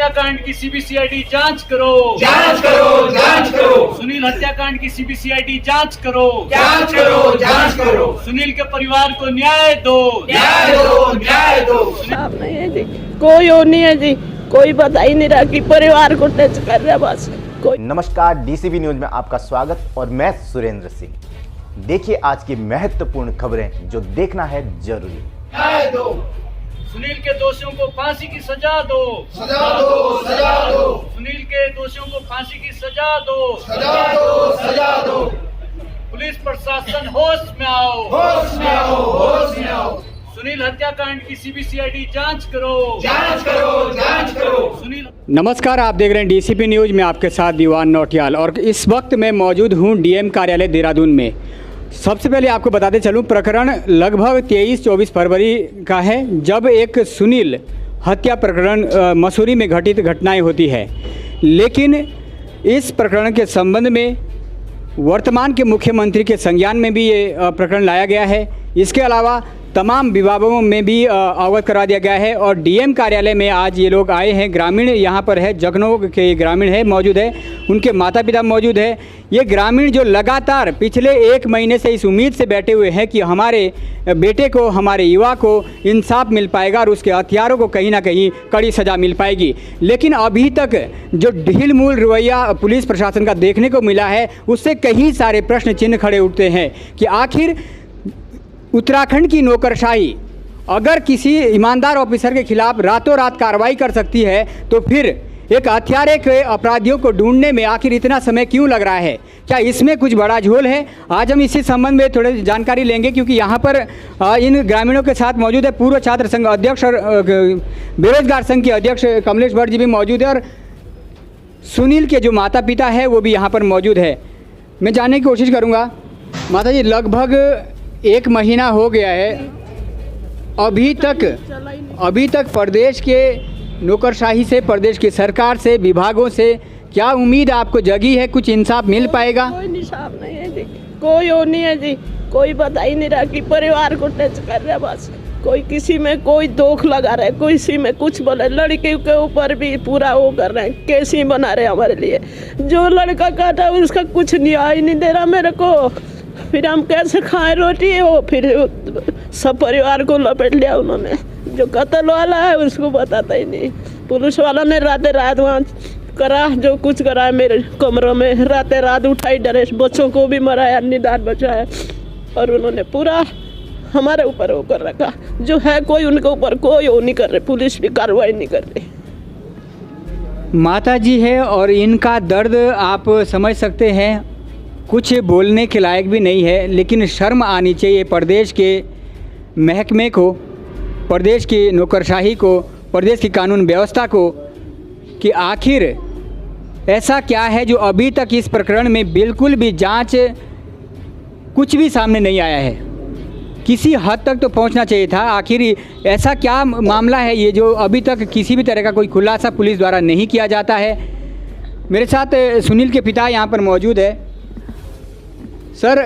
हत्याकांड की सीबीसीआईडी जांच करो, जांच करो, जांच करो। सुनील हत्याकांड की सीबीसीआईडी जांच करो, जांच करो, जांच करो। सुनील के परिवार को न्याय दो, न्याय दो, न्याय दो। आप नहीं है जी, कोई और नहीं है जी, कोई बता ही नहीं रहा कि परिवार को टच कर रहा बस कोई। नमस्कार, डीसीबी न्यूज में आपका स्वागत और मैं सुरेंद्र सिंह। देखिए आज की महत्वपूर्ण खबरें जो देखना है जरूरी। न्याय दो, सुनील के दोषियों को फांसी की सजा दो, सजा दो, सजा दो। सुनील के दोषियों को फांसी की सजा दो, सजा दो, सजा दो। पुलिस प्रशासन होश में आओ, होश में आओ, होश में आओ। सुनील हत्याकांड की सीबीसीआईडी जांच करो, जांच करो, जांच करो। सुनील। नमस्कार, आप देख रहे हैं डीसीपी न्यूज में आपके साथ दीवान नौटियाल और इस वक्त मैं मौजूद हूं डीएम कार्यालय देहरादून में। सबसे पहले आपको बताते चलूं, प्रकरण लगभग 23-24 फरवरी का है जब एक सुनील हत्या प्रकरण मसूरी में घटित घटनाएं होती है। लेकिन इस प्रकरण के संबंध में वर्तमान के मुख्यमंत्री के संज्ञान में भी ये प्रकरण लाया गया है। इसके अलावा तमाम विभागों में भी अवगत करा दिया गया है और डीएम कार्यालय में आज ये लोग आए हैं। ग्रामीण यहाँ पर है, जगनों के ग्रामीण है मौजूद है, उनके माता पिता मौजूद है। ये ग्रामीण जो लगातार पिछले 1 महीने से इस उम्मीद से बैठे हुए हैं कि हमारे बेटे को, हमारे युवा को इंसाफ मिल पाएगा और उसके हथियारों को कहीं ना कहीं कड़ी सज़ा मिल पाएगी। लेकिन अभी तक जो ढील मूल रवैया पुलिस प्रशासन का देखने को मिला है, उससे कई सारे प्रश्न चिन्ह खड़े उठते हैं कि आखिर उत्तराखंड की नौकरशाही अगर किसी ईमानदार ऑफिसर के खिलाफ रातों रात कार्रवाई कर सकती है तो फिर एक हत्यारे के अपराधियों को ढूंढने में आखिर इतना समय क्यों लग रहा है? क्या इसमें कुछ बड़ा झोल है? आज हम इसी संबंध में थोड़ी जानकारी लेंगे क्योंकि यहाँ पर इन ग्रामीणों के साथ मौजूद है पूर्व छात्र संघ अध्यक्ष और बेरोजगार संघ के अध्यक्ष कमलेश भट्ट जी भी मौजूद है और सुनील के जो माता पिता है वो भी यहाँ पर मौजूद है। मैं जानने की कोशिश करूँगा। माता जी, लगभग 1 महीना हो गया है, अभी तक प्रदेश के नौकरशाही से, प्रदेश की सरकार से, विभागों से क्या उम्मीद आपको जगी है? कुछ इंसाफ मिल पाएगा? कोई इंसाफ नहीं है जी, कोई और नहीं है जी, कोई बता ही नहीं रहा कि परिवार को टच कर रहा बस कोई। किसी में कोई दोख लगा रहा है, कोई किसी में कुछ बोले। लड़के के ऊपर भी पूरा वो कर रहे हैं, कैसी बना रहे हमारे लिए। जो लड़का काटा उसका कुछ न्याय नहीं दे रहा मेरे को, फिर हम कैसे खाएं रोटी? वो फिर सब परिवार को लपेट लिया उन्होंने। जो कत्ल वाला है उसको बताता ही नहीं। पुलिस वाला ने रात वहाँ करा जो कुछ करा है, मेरे कमरों में रात उठाई, डरे बच्चों को भी मराया, निदान बचा है और उन्होंने पूरा हमारे ऊपर वो कर रखा। जो है कोई उनके ऊपर कोई वो नहीं कर रहे, पुलिस भी कार्रवाई नहीं कर रही। माता जी है और इनका दर्द आप समझ सकते हैं, कुछ बोलने के लायक भी नहीं है। लेकिन शर्म आनी चाहिए प्रदेश के महकमे को, प्रदेश की नौकरशाही को, प्रदेश की कानून व्यवस्था को कि आखिर ऐसा क्या है जो अभी तक इस प्रकरण में बिल्कुल भी जांच कुछ भी सामने नहीं आया है। किसी हद तक तो पहुंचना चाहिए था। आखिर ऐसा क्या मामला है ये जो अभी तक किसी भी तरह का कोई खुलासा पुलिस द्वारा नहीं किया जाता है? मेरे साथ सुनील के पिता यहाँ पर मौजूद है। सर,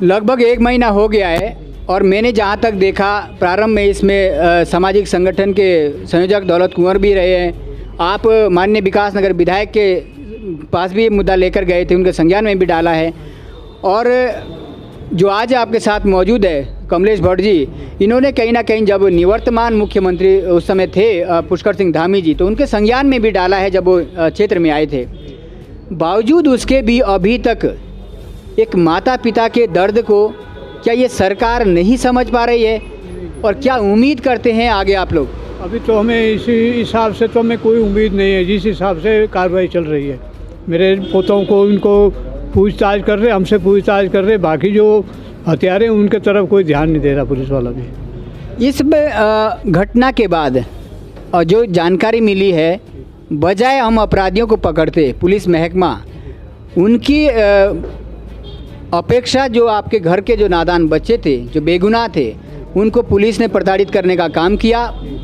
लगभग 1 महीना हो गया है और मैंने जहाँ तक देखा प्रारंभ में इसमें सामाजिक संगठन के संयोजक दौलत कुंवर भी रहे हैं। आप माननीय विकास नगर विधायक के पास भी ये मुद्दा लेकर गए थे, उनके संज्ञान में भी डाला है। और जो आज आपके साथ मौजूद है कमलेश भट्ट जी, इन्होंने कहीं ना कहीं जब निवर्तमान मुख्यमंत्री उस समय थे पुष्कर सिंह धामी जी, तो उनके संज्ञान में भी डाला है जब वो क्षेत्र में आए थे। बावजूद उसके भी अभी तक एक माता पिता के दर्द को क्या ये सरकार नहीं समझ पा रही है और क्या उम्मीद करते हैं आगे आप लोग? अभी तो हमें इसी हिसाब से तो हमें कोई उम्मीद नहीं है जिस हिसाब से कार्रवाई चल रही है। मेरे पोतों को उनको पूछताछ कर रहे, हमसे पूछताछ कर रहे, बाकी जो हथियारे हैं उनके तरफ कोई ध्यान नहीं दे रहा पुलिस वाला भी। इस घटना के बाद और जो जानकारी मिली है, बजाय हम अपराधियों को पकड़ते, पुलिस महकमा उनकी अपेक्षा जो आपके घर के जो नादान बच्चे थे, जो बेगुनाह थे, उनको पुलिस ने प्रताड़ित करने का काम किया,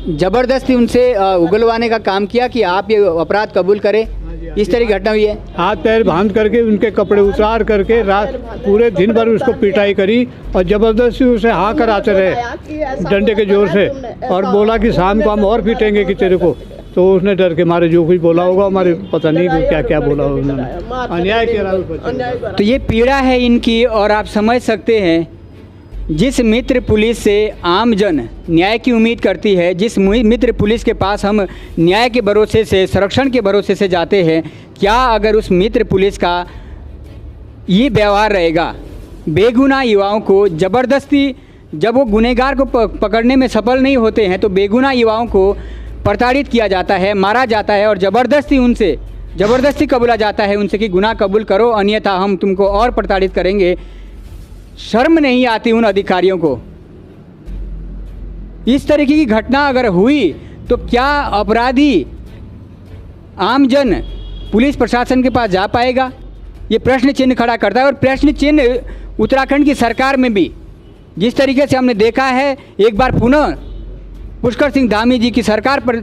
ज़बरदस्ती उनसे उगलवाने का काम किया कि आप ये अपराध कबूल करें। इस तरह की घटना हुई है। हाथ पैर बांध करके उनके कपड़े उतार करके रात पूरे दिन भर उसको पिटाई करी और ज़बरदस्ती उसे हाँ कराते रहे डंडे के जोर से और बोला कि शाम को हम और पीटेंगे कि तेरे को। तो उसने डर के मारे जो कुछ बोला होगा, हमारे पता नहीं क्या क्या बोला होगा उन्होंने, अन्याय करा बच्चे। तो ये पीड़ा है इनकी, और आप समझ सकते हैं जिस मित्र पुलिस से आमजन न्याय की उम्मीद करती है, जिस मित्र पुलिस के पास हम न्याय के भरोसे से, संरक्षण के भरोसे से जाते हैं, क्या अगर उस मित्र पुलिस का ये व्यवहार रहेगा, बेगुनाह युवाओं को ज़बरदस्ती, जब वो गुनहगार को पकड़ने में सफल नहीं होते हैं तो बेगुनाह युवाओं को प्रताड़ित किया जाता है, मारा जाता है और ज़बरदस्ती कबूला जाता है उनसे कि गुनाह कबूल करो अन्यथा हम तुमको और प्रताड़ित करेंगे। शर्म नहीं आती उन अधिकारियों को? इस तरीके की घटना अगर हुई तो क्या अपराधी आमजन पुलिस प्रशासन के पास जा पाएगा? ये प्रश्न चिन्ह खड़ा करता है। और प्रश्न चिन्ह उत्तराखंड की सरकार में भी, जिस तरीके से हमने देखा है, एक बार पुनः पुष्कर सिंह धामी जी की सरकार पर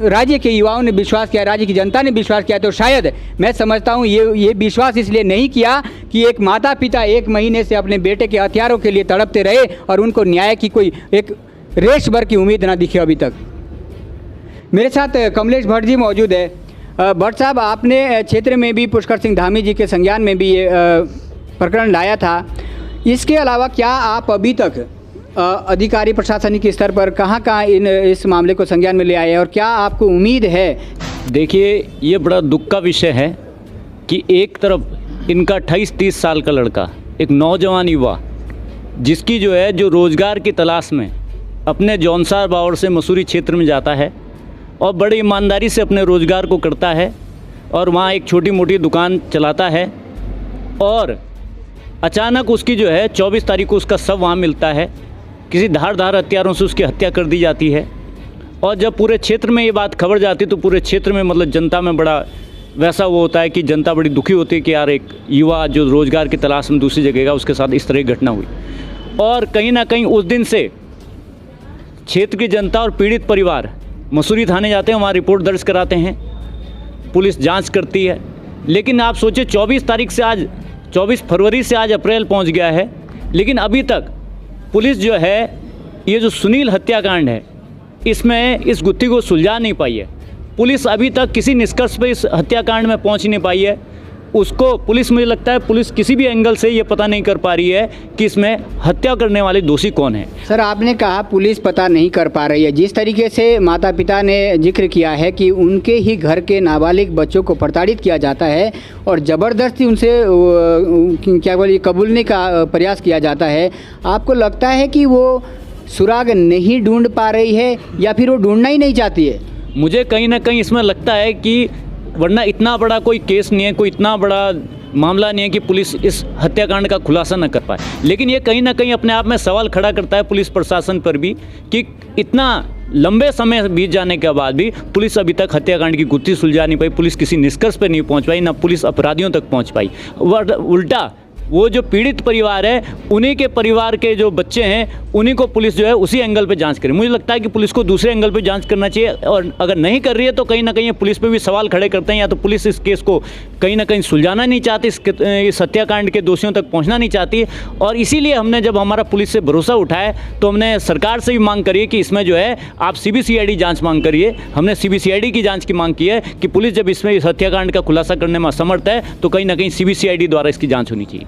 राज्य के युवाओं ने विश्वास किया, राज्य की जनता ने विश्वास किया, तो शायद मैं समझता हूँ ये विश्वास इसलिए नहीं किया कि एक माता पिता 1 महीने से अपने बेटे के हथियारों के लिए तड़पते रहे और उनको न्याय की कोई एक रेश भर की उम्मीद ना दिखे अभी तक। मेरे साथ कमलेश भट्ट जी मौजूद है। भट्ट साहब, आपने क्षेत्र में भी पुष्कर सिंह धामी जी के संज्ञान में भी ये प्रकरण लाया था। इसके अलावा क्या आप अभी तक अधिकारी प्रशासनिक स्तर पर कहाँ इस मामले को संज्ञान में ले आए हैं और क्या आपको उम्मीद है? देखिए, ये बड़ा दुख का विषय है कि एक तरफ इनका 28-30 साल का लड़का, एक नौजवान युवा, जिसकी जो रोज़गार की तलाश में अपने जौनसार बावड़ से मसूरी क्षेत्र में जाता है और बड़ी ईमानदारी से अपने रोज़गार को करता है और वहाँ एक छोटी मोटी दुकान चलाता है, और अचानक उसकी 24 तारीख को उसका शव वहाँ मिलता है। किसी धारदार हथियारों से उसकी हत्या कर दी जाती है। और जब पूरे क्षेत्र में ये बात खबर जाती है तो पूरे क्षेत्र में मतलब जनता में बड़ा वैसा वो होता है कि जनता बड़ी दुखी होती है कि यार एक युवा जो रोज़गार की तलाश में दूसरी जगह का, उसके साथ इस तरह की घटना हुई। और कहीं ना कहीं उस दिन से क्षेत्र की जनता और पीड़ित परिवार मसूरी थाने जाते हैं, वहाँ रिपोर्ट दर्ज कराते हैं, पुलिस जाँच करती है। लेकिन आप सोचिए 24 फरवरी से आज अप्रैल पहुँच गया है, लेकिन अभी तक पुलिस ये जो सुनील हत्याकांड है, इसमें इस गुत्थी को सुलझा नहीं पाई है। पुलिस अभी तक किसी निष्कर्ष पर इस हत्याकांड में पहुंच नहीं पाई है। उसको पुलिस, मुझे लगता है पुलिस किसी भी एंगल से ये पता नहीं कर पा रही है कि इसमें हत्या करने वाले दोषी कौन है। सर, आपने कहा पुलिस पता नहीं कर पा रही है। जिस तरीके से माता पिता ने जिक्र किया है कि उनके ही घर के नाबालिग बच्चों को प्रताड़ित किया जाता है और ज़बरदस्ती उनसे क्या बोलिए कबूलने का प्रयास किया जाता है, आपको लगता है कि वो सुराग नहीं ढूंढ पा रही है या फिर वो ढूंढना ही नहीं चाहती है? मुझे कहीं ना कहीं इसमें लगता है कि वरना इतना बड़ा कोई केस नहीं है, कोई इतना बड़ा मामला नहीं है कि पुलिस इस हत्याकांड का खुलासा न कर पाए। लेकिन ये कहीं ना कहीं अपने आप में सवाल खड़ा करता है पुलिस प्रशासन पर भी कि इतना लंबे समय बीत जाने के बाद भी पुलिस अभी तक हत्याकांड की गुत्थी सुलझा नहीं पाई, पुलिस किसी निष्कर्ष पर नहीं पहुंच पाई, ना पुलिस अपराधियों तक पहुंच पाई। उल्टा वो जो पीड़ित परिवार है, उन्हीं के परिवार के जो बच्चे हैं, उन्हीं को पुलिस उसी एंगल पे जांच करे। मुझे लगता है कि पुलिस को दूसरे एंगल पे जांच करना चाहिए, और अगर नहीं कर रही है तो कहीं ना कहीं पुलिस पे भी सवाल खड़े करते हैं। या तो पुलिस इस केस को कहीं ना कहीं सुलझाना नहीं चाहती, इस हत्याकांड के दोषियों तक पहुँचना नहीं चाहती। और इसीलिए हमने जब हमारा पुलिस से भरोसा उठाया तो हमने सरकार से भी मांग करी है कि इसमें आप CBCID जाँच मांग करिए। हमने CBCID की जाँच की मांग की है कि पुलिस जब इसमें इस हत्याकांड का खुलासा करने में असमर्थ है तो कहीं ना कहीं CBCID द्वारा इसकी जाँच होनी चाहिए।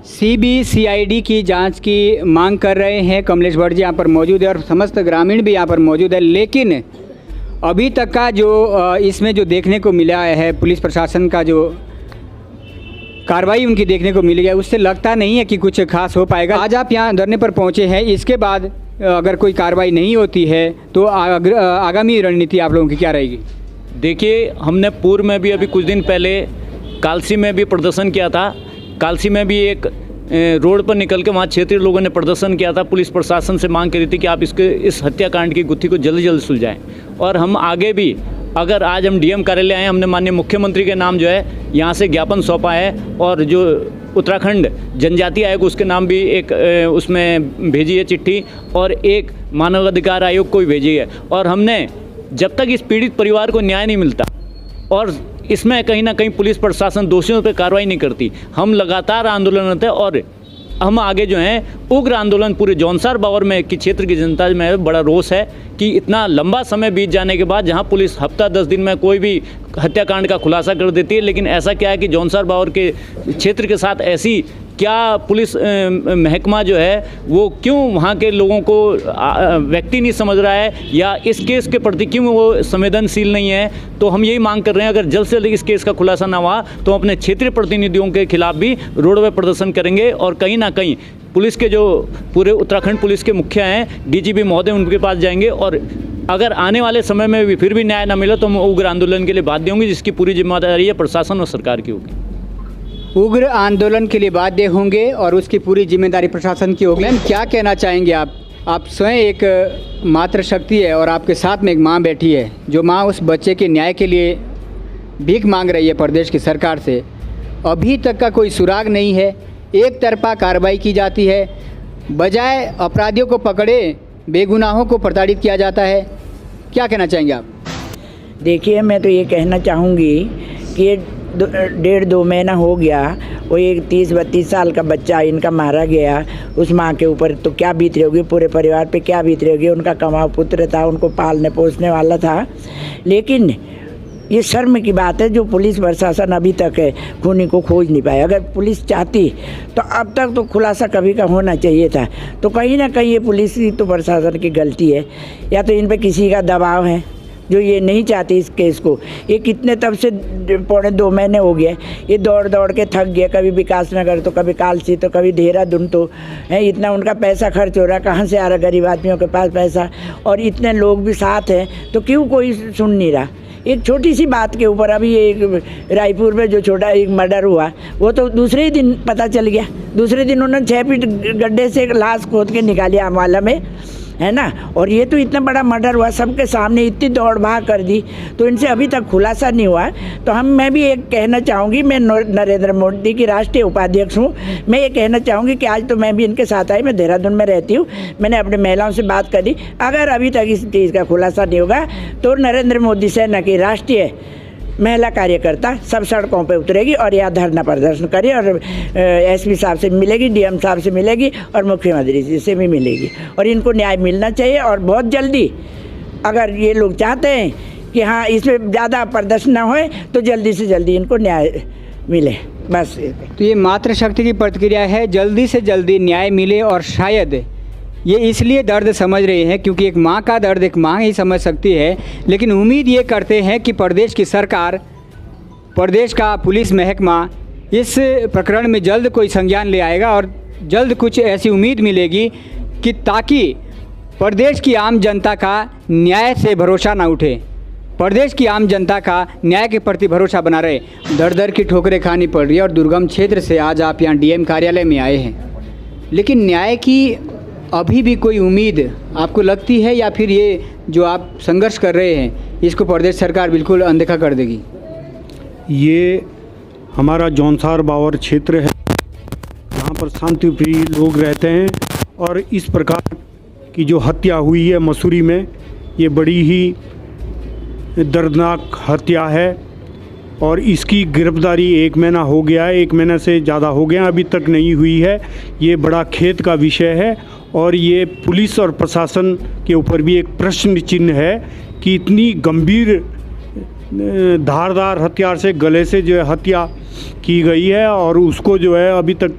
CBCID की जांच की मांग कर रहे हैं कमलेश भट्ट जी यहाँ पर मौजूद है और समस्त ग्रामीण भी यहाँ पर मौजूद है। लेकिन अभी तक का जो इसमें जो देखने को मिला है, पुलिस प्रशासन का जो कार्रवाई उनकी देखने को मिली है, उससे लगता नहीं है कि कुछ खास हो पाएगा। आज आप यहाँ धरने पर पहुँचे हैं, इसके बाद अगर कोई कार्रवाई नहीं होती है तो आगामी रणनीति आप लोगों की क्या रहेगी? देखिए, हमने पूर्व में भी अभी कुछ दिन पहले कालसी में भी प्रदर्शन किया था। कालसी में भी एक रोड पर निकल के वहाँ क्षेत्रीय लोगों ने प्रदर्शन किया था। पुलिस प्रशासन से मांग करी थी कि आप इस हत्याकांड की गुत्थी को जल्द से जल्द सुलझाएं। और हम आगे भी, अगर आज हम DM कार्यालय आए, हमने माननीय मुख्यमंत्री के नाम यहाँ से ज्ञापन सौंपा है, और जो उत्तराखंड जनजाति आयोग उसके नाम भी एक उसमें भेजी है चिट्ठी, और एक मानवाधिकार आयोग को भी भेजी है। और हमने जब तक इस पीड़ित परिवार को न्याय नहीं मिलता और इसमें कहीं ना कहीं पुलिस प्रशासन दोषियों पर कार्रवाई नहीं करती, हम लगातार आंदोलन करते हैं। और हम आगे जो हैं उग्र आंदोलन पूरे जौनसार बावर में की क्षेत्र की जनता में बड़ा रोष है कि इतना लंबा समय बीत जाने के बाद जहां पुलिस हफ्ता 10 दिन में कोई भी हत्याकांड का खुलासा कर देती है, लेकिन ऐसा क्या है कि जौनसार बावर के क्षेत्र के साथ ऐसी क्या पुलिस महकमा जो है वो क्यों वहाँ के लोगों को व्यक्ति नहीं समझ रहा है या इस केस के प्रति क्यों वो संवेदनशील नहीं है। तो हम यही मांग कर रहे हैं अगर जल्द से जल्द इस केस का खुलासा ना हुआ तो हम अपने क्षेत्रीय प्रतिनिधियों के खिलाफ भी रोड पे प्रदर्शन करेंगे और कहीं ना कहीं पुलिस के जो पूरे उत्तराखंड पुलिस के मुखिया हैं डीजीपी महोदय उनके पास जाएंगे और अगर आने वाले समय में भी फिर भी न्याय न मिला तो हम उग्र आंदोलन के लिए बाध्य होंगे, जिसकी पूरी जिम्मेदारी है प्रशासन और सरकार की होगी। उग्र आंदोलन के लिए बाध्य होंगे और उसकी पूरी जिम्मेदारी प्रशासन की होगी। मैम क्या कहना चाहेंगे आप स्वयं एक मातृशक्ति है और आपके साथ में एक माँ बैठी है जो माँ उस बच्चे के न्याय के लिए भीख मांग रही है प्रदेश की सरकार से। अभी तक का कोई सुराग नहीं है, एक तरफा कार्रवाई की जाती है, बजाय अपराधियों को पकड़े बेगुनाहों को प्रताड़ित किया जाता है। क्या कहना चाहेंगे आप? देखिए, मैं तो ये कहना चाहूँगी कि ये 1.5-2 महीना हो गया, वो एक 30-32 साल का बच्चा इनका मारा गया, उस माँ के ऊपर तो क्या बीत रही होगी, पूरे परिवार पे क्या बीत रही होगी। उनका कमाऊ पुत्र था, उनको पालने पोसने वाला था। लेकिन ये शर्म की बात है जो पुलिस प्रशासन अभी तक है खूनी को खोज नहीं पाया। अगर पुलिस चाहती तो अब तक तो खुलासा कभी का होना चाहिए था। तो कहीं ना कहीं ये पुलिस की तो प्रशासन की गलती है या तो इन पे किसी का दबाव है जो ये नहीं चाहती इस केस को। ये कितने तब से 1.25-2 महीने हो गए, ये दौड़ दौड़ के थक गया, कभी विकास नगर तो कभी कालसी तो कभी देहरादून तो है। इतना उनका पैसा खर्च हो रहा है, कहाँ से आ रहा गरीब आदमियों के पास पैसा, और इतने लोग भी साथ हैं तो क्यों कोई सुन नहीं रहा। एक छोटी सी बात के ऊपर अभी एक रायपुर में जो छोटा एक मर्डर हुआ वो तो दूसरे ही दिन पता चल गया। दूसरे दिन उन्होंने 6 फीट गड्ढे से एक लाश खोद के निकाली अम्बाला में, है ना। और ये तो इतना बड़ा मर्डर हुआ, सबके सामने इतनी दौड़ भाग कर दी, तो इनसे अभी तक खुलासा नहीं हुआ। तो मैं भी एक कहना चाहूँगी, मैं नरेंद्र मोदी की राष्ट्रीय उपाध्यक्ष हूँ, मैं ये कहना चाहूँगी कि आज तो मैं भी इनके साथ आई, मैं देहरादून में रहती हूँ, मैंने अपने महिलाओं से बात करी, अगर अभी तक इस चीज़ का खुलासा नहीं होगा तो नरेंद्र मोदी सेना की राष्ट्रीय महिला कार्यकर्ता सब सड़कों पे उतरेगी और यहाँ धरना प्रदर्शन करेगी और एसपी साहब से मिलेगी, डीएम साहब से मिलेगी और मुख्यमंत्री जी से भी मिलेगी। और इनको न्याय मिलना चाहिए और बहुत जल्दी, अगर ये लोग चाहते हैं कि हाँ इसमें ज़्यादा प्रदर्शन ना होए तो जल्दी से जल्दी इनको न्याय मिले, बस। तो ये मातृशक्ति की प्रतिक्रिया है, जल्दी से जल्दी न्याय मिले। और शायद ये इसलिए दर्द समझ रहे हैं क्योंकि एक माँ का दर्द एक माँ ही समझ सकती है, लेकिन उम्मीद ये करते हैं कि प्रदेश की सरकार, प्रदेश का पुलिस महकमा इस प्रकरण में जल्द कोई संज्ञान ले आएगा और जल्द कुछ ऐसी उम्मीद मिलेगी कि ताकि प्रदेश की आम जनता का न्याय से भरोसा ना उठे, प्रदेश की आम जनता का न्याय के प्रति भरोसा बना रहे। दर दर की ठोकरें खानी पड़ रही है और दुर्गम क्षेत्र से आज आप यहाँ डीएम कार्यालय में आए हैं, लेकिन न्याय की अभी भी कोई उम्मीद आपको लगती है या फिर ये जो आप संघर्ष कर रहे हैं इसको प्रदेश सरकार बिल्कुल अनदेखा कर देगी? ये हमारा जौनसार बावर क्षेत्र है, यहाँ पर शांतिप्रिय लोग रहते हैं और इस प्रकार की जो हत्या हुई है मसूरी में, ये बड़ी ही दर्दनाक हत्या है और इसकी गिरफ्तारी 1 महीना हो गया है, 1 महीने से ज़्यादा हो गया, अभी तक नहीं हुई है। ये बड़ा खेद का विषय है और ये पुलिस और प्रशासन के ऊपर भी एक प्रश्न चिन्ह है कि इतनी गंभीर धारदार हथियार से गले से जो है हत्या की गई है और उसको जो है अभी तक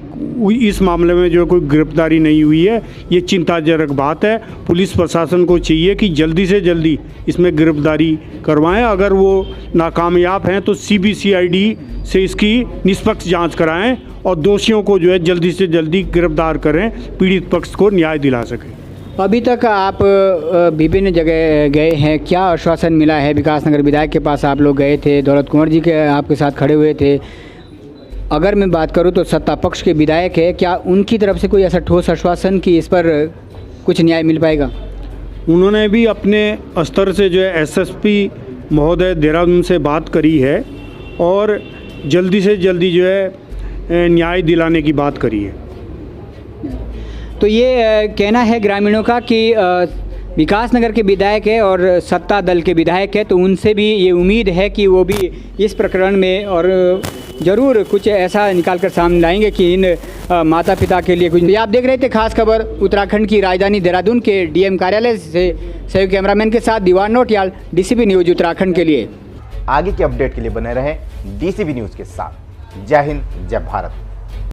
इस मामले में जो कोई गिरफ्तारी नहीं हुई है। ये चिंताजनक बात है। पुलिस प्रशासन को चाहिए कि जल्दी से जल्दी इसमें गिरफ्तारी करवाएं। अगर वो नाकामयाब हैं तो CBCID से इसकी निष्पक्ष जांच कराएं और दोषियों को जो है जल्दी से जल्दी गिरफ्तार करें, पीड़ित पक्ष को न्याय दिला सकें। अभी तक आप विभिन्न जगह गए हैं, क्या आश्वासन मिला है? विकासनगर विधायक के पास आप लोग गए थे, दौलत कुंवर जी के आपके साथ खड़े हुए थे। अगर मैं बात करूं तो सत्ता पक्ष के विधायक है, क्या उनकी तरफ से कोई ऐसा ठोस आश्वासन कि इस पर कुछ न्याय मिल पाएगा? उन्होंने भी अपने स्तर से जो है SSP महोदय देहरादून से बात करी है और जल्दी से जल्दी जो है न्याय दिलाने की बात करी है। तो ये कहना है ग्रामीणों का कि विकास नगर के विधायक है और सत्ता दल के विधायक है, तो उनसे भी ये उम्मीद है कि वो भी इस प्रकरण में और ज़रूर कुछ ऐसा निकाल कर सामने लाएंगे कि इन माता पिता के लिए कुछ। ये आप देख रहे थे खास खबर उत्तराखंड की राजधानी देहरादून के डीएम कार्यालय से सहयोगी कैमरामैन के साथ दीवान नौटियाल, डीसीपी न्यूज़ उत्तराखंड के लिए। आगे के अपडेट के लिए बने रहें डीसीबी न्यूज़ के साथ। जय हिंद, जय भारत।